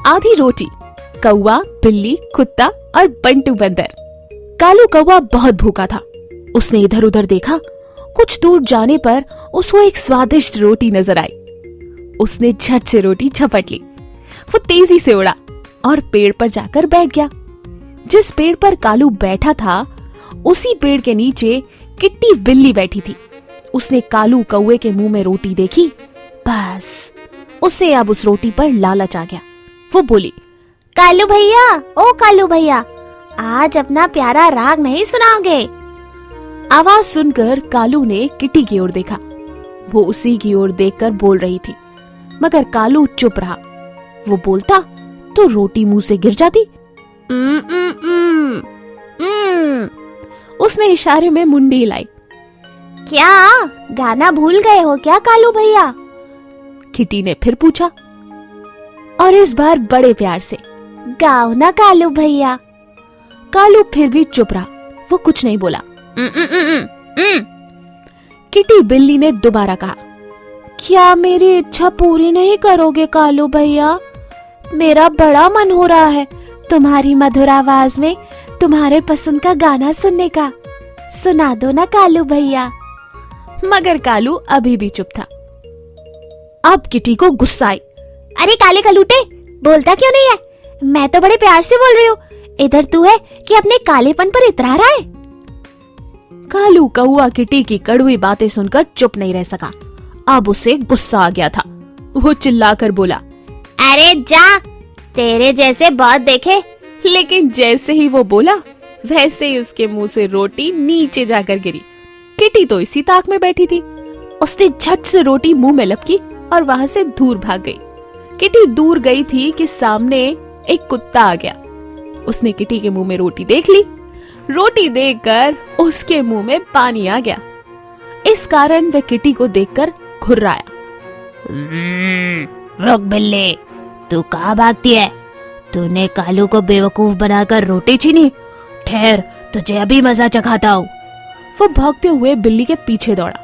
आधी रोटी, कौवा, बिल्ली, कुत्ता और बंटू बंदर। कालू कौवा बहुत भूखा था। उसने इधर उधर देखा। कुछ दूर जाने पर उसको एक स्वादिष्ट रोटी नजर आई। उसने झट से रोटी झपट ली। वो तेजी से उड़ा और पेड़ पर जाकर बैठ गया। जिस पेड़ पर कालू बैठा था उसी पेड़ के नीचे किट्टी बिल्ली बैठी थी। उसने कालू कौवे के मुंह में रोटी देखी। बस उसे अब उस रोटी पर लालच आ गया। वो बोली, कालू भैया, ओ कालू भैया, आज अपना प्यारा राग नहीं सुनाओगे? आवाज सुनकर कालू ने किट्टी की ओर देखा। वो उसी की ओर देखकर बोल रही थी, मगर कालू चुप रहा। वो बोलता तो रोटी मुंह से गिर जाती। उसने इशारे में मुंडी हिलाई। क्या गाना भूल गए हो क्या कालू भैया? किट्टी ने फिर पूछा और इस बार बड़े प्यार से। गाओ ना कालू भैया। कालू फिर भी चुप रहा। वो कुछ नहीं बोला। किट्टी बिल्ली ने दोबारा कहा, क्या मेरी इच्छा पूरी नहीं करोगे कालू भैया? मेरा बड़ा मन हो रहा है तुम्हारी मधुर आवाज में तुम्हारे पसंद का गाना सुनने का। सुना दो ना कालू भैया। मगर कालू अभी भी चुप था। अब किट्टी को गुस्सा आई। अरे काले कलूटे, बोलता क्यों नहीं है? मैं तो बड़े प्यार से बोल रही हूँ। इधर तू है कि अपने कालेपन पर इतरा रहा है? कालू कौवा किट्टी की कड़वी बातें सुनकर चुप नहीं रह सका। अब उसे गुस्सा आ गया था। वो चिल्लाकर बोला, अरे जा, तेरे जैसे बहुत देखे। लेकिन जैसे ही वो बोला वैसे ही उसके मुंह से रोटी नीचे जाकर गिरी। किट्टी तो इसी ताक में बैठी थी। उसने झट से रोटी मुंह में लपकी और वहां से दूर भाग गई। किट्टी दूर गई थी कि सामने एक कुत्ता आ गया। उसने किट्टी के मुंह में रोटी देख ली। रोटी देखकर उसके मुंह में पानी आ गया। इस कारण वह किट्टी को देखकर घुर्राया। रुक बिल्ली, तू कहाँ भागती है? तूने कालू को बेवकूफ बनाकर रोटी छीनी। ठहर, तुझे अभी मजा चखाता हूँ। वो भागते हुए बिल्ली के पीछे दौड़ा।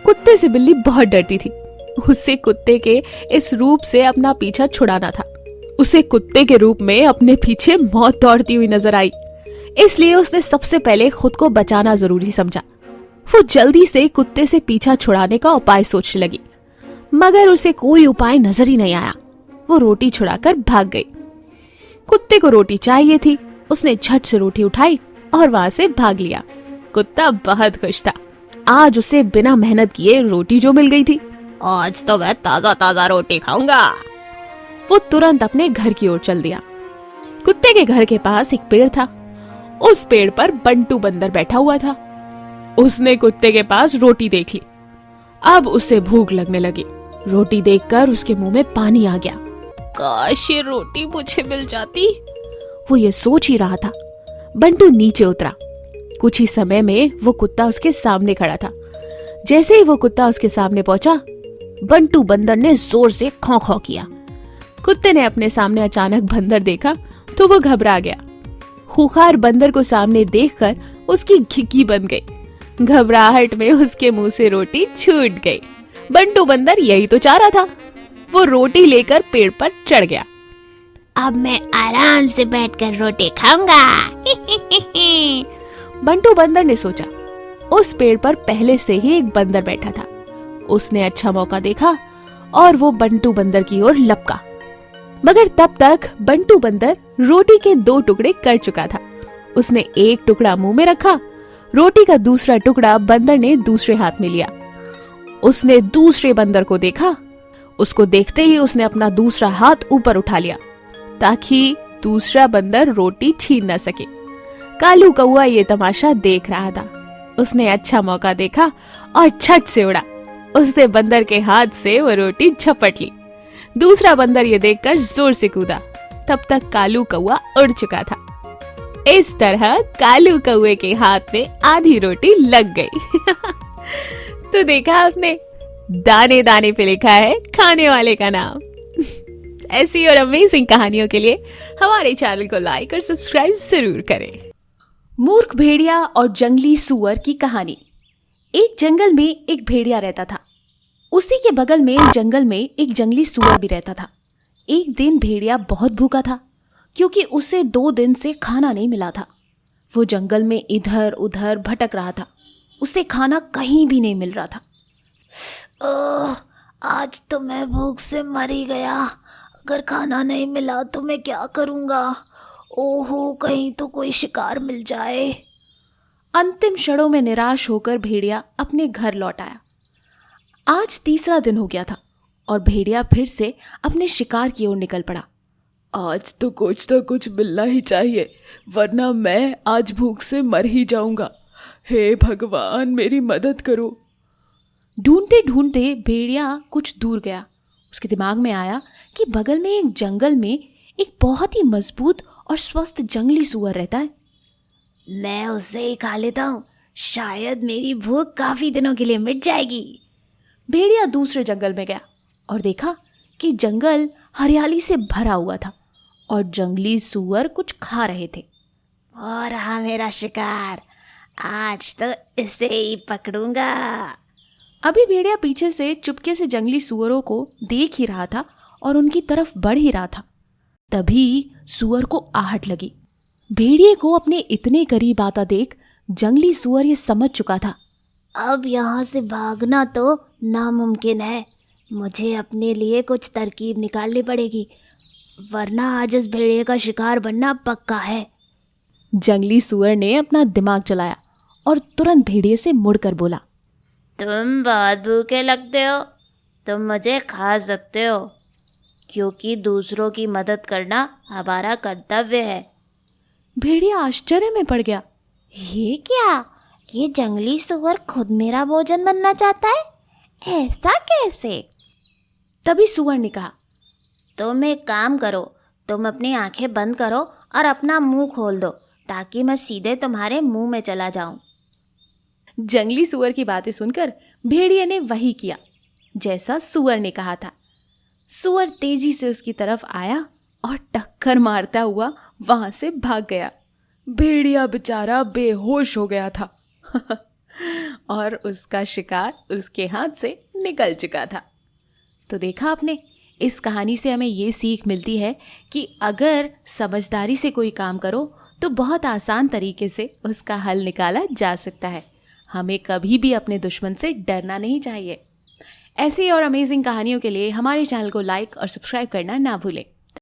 कुत्ते से बिल्ली बहुत डरती थी। उसे कुत्ते के इस रूप से अपना पीछा छुड़ाना था। उसे कुत्ते के रूप में अपने पीछे मौत दौड़ती हुई नजर आई। इसलिए उसने सबसे पहले खुद को बचाना जरूरी समझा। वो जल्दी से कुत्ते से पीछा छुड़ाने का उपाय सोचने लगी, मगर उसे कोई उपाय नजर ही नहीं आया। वो रोटी छुड़ाकर भाग गई। कुत्ते को रोटी चाहिए थी। उसने झट से रोटी उठाई और वहां से भाग लिया। कुत्ता बहुत खुश था। आज उसे बिना मेहनत किए रोटी जो मिल गई थी। आज तो मैं ताजा ताजा रोटी खाऊंगा। वो तुरंत अपने घर की ओर चल दिया। कुत्ते के घर के पास एक पेड़ था। उस पेड़ पर बंटू बंदर बैठा हुआ था। उसने कुत्ते के पास रोटी देख ली। अब उसे भूख लगने लगी। रोटी देखकर उसके मुंह में पानी आ गया। काश ये रोटी मुझे मिल जाती। वो ये सोच ही रहा था। बंटू नीचे उतरा। कुछ ही समय में वो कुत्ता उसके सामने खड़ा था। जैसे ही वो कुत्ता उसके सामने पहुंचा, बंटू बंदर ने जोर से खौं खौं किया। कुत्ते ने अपने सामने अचानक बंदर देखा तो वो घबरा गया। खूंखार बंदर को सामने देखकर उसकी घिघी बंद गई। घबराहट में उसके मुंह से रोटी छूट गई। बंटू बंदर यही तो चाह रहा था। वो रोटी लेकर पेड़ पर चढ़ गया। अब मैं आराम से बैठकर रोटी खाऊंगा। बंटू बंदर ने सोचा। उस पेड़ पर पहले से ही एक बंदर बैठा था। उसने अच्छा मौका देखा और वो बंटू बंदर की ओर लपका। मगर तब तक बंटू बंदर रोटी के 2 टुकड़े कर चुका था। उसने एक टुकड़ा मुंह में रखा। रोटी का दूसरा टुकड़ा बंदर ने दूसरे हाथ में लिया। उसने दूसरे बंदर को देखा। उसको देखते ही उसने अपना दूसरा हाथ ऊपर उठा लिया ताकि दूसरा बंदर रोटी छीन न सके। कालू कौवा ये तमाशा देख रहा था। उसने अच्छा मौका देखा और झट से उड़ा। उसने बंदर के हाथ से वो रोटी झपट ली। दूसरा बंदर ये देखकर जोर से कूदा। तब तक कालू कौवा उड़ चुका था। इस तरह कालू कौवे के हाथ में आधी रोटी लग गई। तो देखा आपने, दाने दाने पे लिखा है खाने वाले का नाम। ऐसी और अमेजिंग कहानियों के लिए हमारे चैनल को लाइक और सब्सक्राइब जरूर करें। मूर्ख भेड़िया और जंगली सूअर की कहानी। एक जंगल में एक भेड़िया रहता था। उसी के बगल में जंगल में एक जंगली सूअर भी रहता था। एक दिन भेड़िया बहुत भूखा था क्योंकि उसे 2 दिन से खाना नहीं मिला था। वो जंगल में इधर उधर भटक रहा था, उसे खाना कहीं भी नहीं मिल रहा था। आज तो मैं भूख से मर ही गया। अगर खाना नहीं मिला तो मैं क्या करूँगा? ओहो, कहीं तो कोई शिकार मिल जाए। अंतिम क्षणों में निराश होकर भेड़िया अपने घर लौट आया। आज तीसरा दिन हो गया था और भेड़िया फिर से अपने शिकार की ओर निकल पड़ा। आज तो कुछ ना कुछ मिलना ही चाहिए, वरना मैं आज भूख से मर ही जाऊंगा। हे भगवान, मेरी मदद करो। ढूंढते ढूंढते भेड़िया कुछ दूर गया। उसके दिमाग में आया कि बगल में एक जंगल में एक बहुत ही मजबूत और स्वस्थ जंगली सूअर रहता है। मैं उसे ही खा लेता हूँ, शायद मेरी भूख काफी दिनों के लिए मिट जाएगी। भेड़िया दूसरे जंगल में गया और देखा कि जंगल हरियाली से भरा हुआ था और जंगली सूअर कुछ खा रहे थे। और हाँ, मेरा शिकार, आज तो इसे ही पकड़ूंगा। अभी भेड़िया पीछे से चुपके से जंगली सूअरों को देख ही रहा था और उनकी तरफ बढ़ ही रहा था। तभी सूअर को आहट लगी। भेड़िए को अपने इतने करीब आता देख जंगली सूअर ये समझ चुका था, अब यहाँ से भागना तो नामुमकिन है। मुझे अपने लिए कुछ तरकीब निकालनी पड़ेगी, वरना आज इस भेड़िए का शिकार बनना पक्का है। जंगली सूअर ने अपना दिमाग चलाया और तुरंत भेड़िए से मुड़कर बोला, तुम बहुत भूखे लगते हो, तुम मुझे खा सकते हो, क्योंकि दूसरों की मदद करना हमारा कर्तव्य है। भेड़िया आश्चर्य में पड़ गया। ये क्या? ये जंगली सूअर खुद मेरा भोजन बनना चाहता है? ऐसा कैसे? तभी सूअर ने कहा, तुम एक काम करो, तुम अपनी आंखें बंद करो और अपना मुंह खोल दो, ताकि मैं सीधे तुम्हारे मुंह में चला जाऊं। जंगली सूअर की बातें सुनकर भेड़िए ने वही किया जैसा सूअर ने कहा था। सूअर तेजी से उसकी तरफ आया और टक्कर मारता हुआ वहां से भाग गया। भेड़िया बेचारा बेहोश हो गया था और उसका शिकार उसके हाथ से निकल चुका था। तो देखा आपने, इस कहानी से हमें ये सीख मिलती है कि अगर समझदारी से कोई काम करो तो बहुत आसान तरीके से उसका हल निकाला जा सकता है। हमें कभी भी अपने दुश्मन से डरना नहीं चाहिए। ऐसी और अमेजिंग कहानियों के लिए हमारे चैनल को लाइक और सब्सक्राइब करना ना भूलें।